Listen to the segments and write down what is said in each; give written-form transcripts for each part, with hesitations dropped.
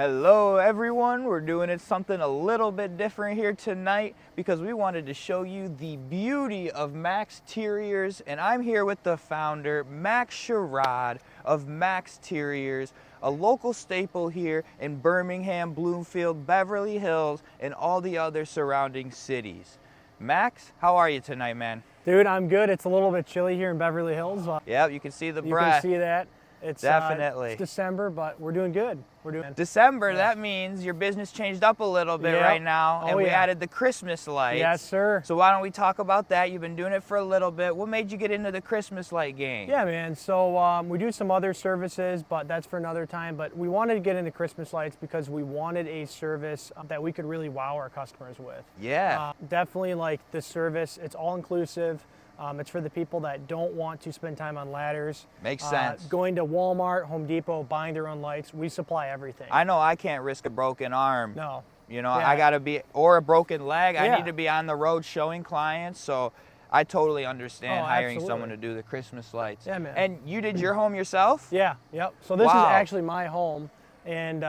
Hello everyone, we're doing something a little bit different here tonight because we wanted to show you the beauty of Maxteriors, and I'm here with the founder, Max Sherrod of Maxteriors, a local staple here in Birmingham, Bloomfield, Beverly Hills, and all the other surrounding cities. Max, how are you tonight, man? Dude, I'm good. It's a little bit chilly here in Beverly Hills. Yeah, you can see the You breath. can see that. It's definitely. It's December, but we're doing good. We're doing December. Yeah. That means your business changed up a little bit Yep. right now, and Oh, we yeah. added the Christmas lights. Yes, sir. So why don't we talk about that? You've been doing it for a little bit. What made you get into the Christmas light game? Yeah, man. So we do some other services, but that's for another time. But we wanted to get into Christmas lights because we wanted a service that we could really wow our customers with. Yeah. Definitely like the service. It's all inclusive. It's for the people that don't want to spend time on ladders. Makes sense. Going to Walmart, Home Depot, buying their own lights. We supply everything. I know I can't risk a broken arm. No. You know, Yeah. I gotta be, or a broken leg. I Yeah. need to be on the road showing clients. So I totally understand Oh, hiring absolutely. someone to do the Christmas lights. Yeah, man. And you did your home yourself? Yeah, yep. So this Wow. is actually my home, and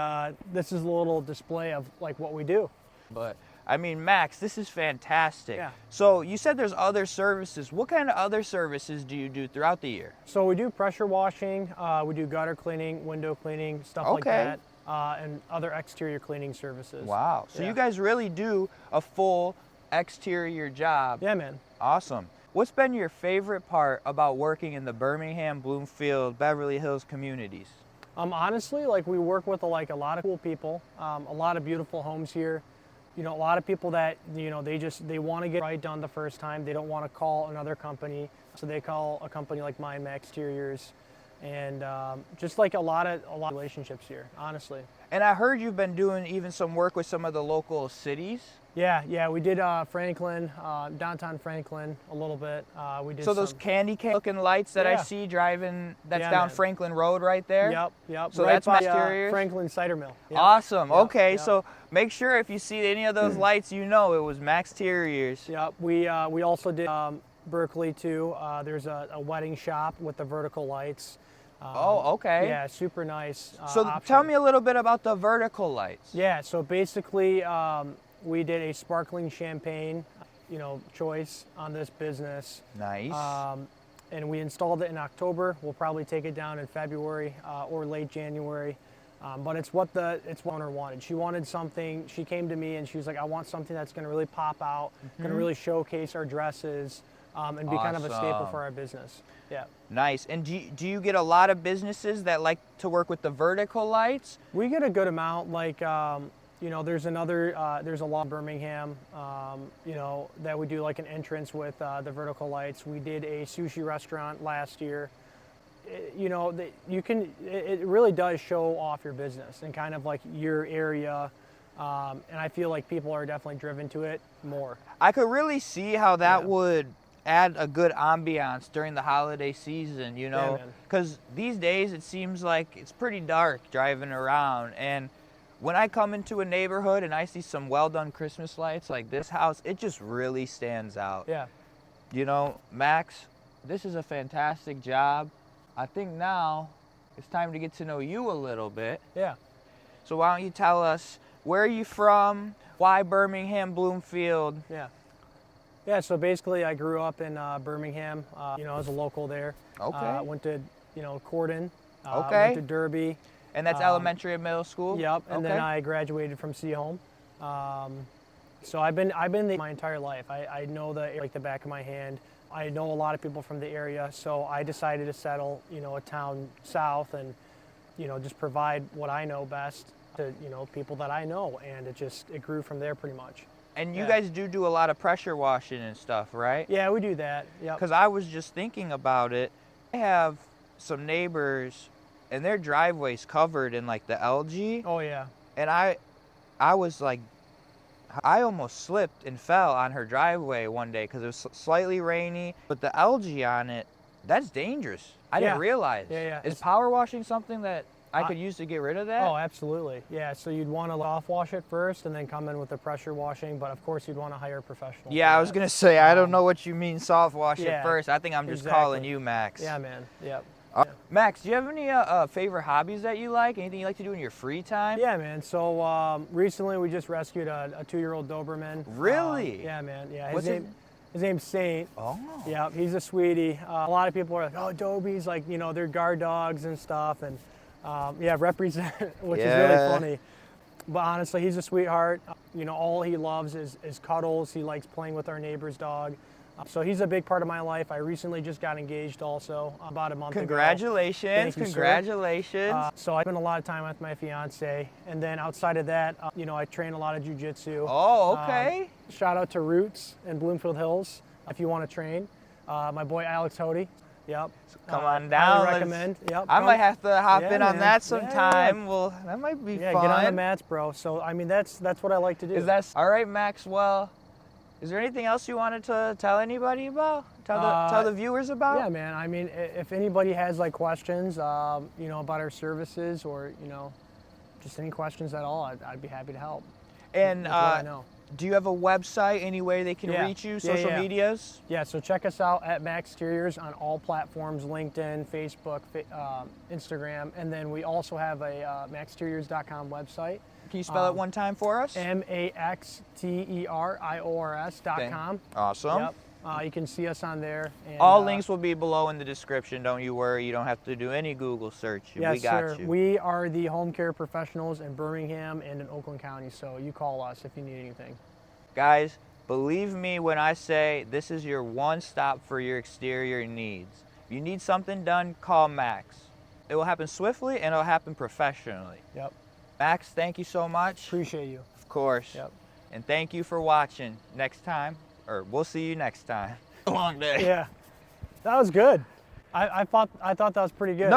this is a little display of like what we do. But I mean, Max, this is fantastic. Yeah. So you said there's other services. What kind of other services do you do throughout the year? So we do pressure washing, we do gutter cleaning, window cleaning, stuff like Okay. that, and other exterior cleaning services. Wow. So Yeah. you guys really do a full exterior job. Yeah, man. Awesome. What's been your favorite part about working in the Birmingham, Bloomfield, Beverly Hills communities? Honestly, like we work with like a lot of cool people, a lot of beautiful homes here. You know, a lot of people that, you know, they want to get right done the first time. They don't want to call another company. So they call a company like mine, Maxteriors, and just like a lot of relationships here, honestly. And I heard you've been doing even some work with some of the local cities. Yeah, we did Franklin, downtown Franklin a little bit. We did So those candy cane looking lights that I Yeah. see driving, that's Yeah, down man. Franklin Road right there? Yep. So right that's by Maxteriors? Franklin Cider Mill. Yep. Awesome. Yep, Okay, yep. so make sure if you see any of those lights, you know it was Maxteriors. Yep. We also did Berkeley too. There's a wedding shop with the vertical lights. Oh, okay. Yeah, super nice. So option. tell me a little bit about the vertical lights. Yeah, so basically we did a sparkling champagne, choice on this business. Nice. And we installed it in October. We'll probably take it down in February or late January. But it's what owner wanted. She wanted something. She came to me and she was like, I want something that's going to really pop out, going to really showcase our dresses, and be kind of a staple Awesome. for our business. Yeah. Nice. And do you get a lot of businesses that like to work with the vertical lights? We get a good amount. Like, there's a lot in Birmingham, that we do like an entrance with the vertical lights. We did a sushi restaurant last year. It really does show off your business and kind of like your area. And I feel like people are definitely driven to it more. I could really see how that Yeah. would add a good ambiance during the holiday season, man. because these days it seems like it's pretty dark driving around, and when I come into a neighborhood and I see some well done Christmas lights like this house, it just really stands out. Yeah. Max, this is a fantastic job. I think now it's time to get to know you a little bit. Yeah. So why don't you tell us, where are you from? Why Birmingham, Bloomfield? Yeah, so basically I grew up in Birmingham, as a local there. Okay. Went to, Corden, Okay. went to Derby. And that's elementary and middle school? Yep, and then Okay. I graduated from City Home. So I've been there my entire life. I know the back of my hand. I know a lot of people from the area, so I decided to settle, a town south and, just provide what I know best to, people that I know, and it grew from there pretty much. And you Yeah. guys do a lot of pressure washing and stuff, right? Yeah, we do that. Yep. Because I was just thinking about it. I have some neighbors, and their driveway's covered in like the algae. Oh yeah. And I was like, I almost slipped and fell on her driveway one day because it was slightly rainy. But the algae on it, that's dangerous. I didn't Yeah. realize. Yeah. Is power washing something that I could use to get rid of that? Oh, absolutely. Yeah, so you'd want to off wash it first and then come in with the pressure washing, but of course you'd want to hire a professional. Yeah, for I was that. going to say, I don't know what you mean soft wash it Yeah, first. I think I'm just exactly. calling you Max. Yeah, man. Yep. Max, do you have any favorite hobbies that you like? Anything you like to do in your free time? Yeah, man. So recently we just rescued a 2-year-old Doberman. Really? Yeah, man. Yeah. His His name's Saint. Oh. Yeah, he's a sweetie. A lot of people are like, oh, Dobies, like, you know, they're guard dogs and stuff. And yeah, represent, which is really funny. But honestly, he's a sweetheart. You know, all he loves is cuddles. He likes playing with our neighbor's dog. So he's a big part of my life. I recently just got engaged also about a month ago. Congratulations. Thank you, Congratulations. so I spend a lot of time with my fiance. And then outside of that, you know, I train a lot of jujitsu. Oh, okay. Shout out to Roots in Bloomfield Hills if you want to train. My boy Alex Hody. Yep. Come on down. I recommend. Yep. I might have to hop in on man. that sometime. Yeah. Well, that might be Yeah, fun. get on the mats, bro. So I mean, that's what I like to do. Is that all right, Maxwell? Is there anything else you wanted to tell anybody about? Tell the viewers about? Yeah, man. I mean, if anybody has like questions, you know, about our services or you know, just any questions at all, I'd be happy to help. And with what I know. do you have a website? Any way they can reach you? Social medias? Yeah. So check us out at Maxteriors on all platforms: LinkedIn, Facebook, Instagram, and then we also have a Maxteriors.com website. Can you spell it one time for us? Maxteriors.com. Awesome. Yep. You can see us on there. And, all links will be below in the description. Don't you worry. You don't have to do any Google search. Yes, we got sir. you. We are the home care professionals in Birmingham and in Oakland County, so you call us if you need anything. Guys, believe me when I say this is your one stop for your exterior needs. If you need something done, call Max. It will happen swiftly and it'll happen professionally. Yep. Max, thank you so much. Appreciate you. Of course. Yep. And thank you for watching. Next time, or we'll see you next time. Long day. Yeah. That was good. I thought that was pretty good. No,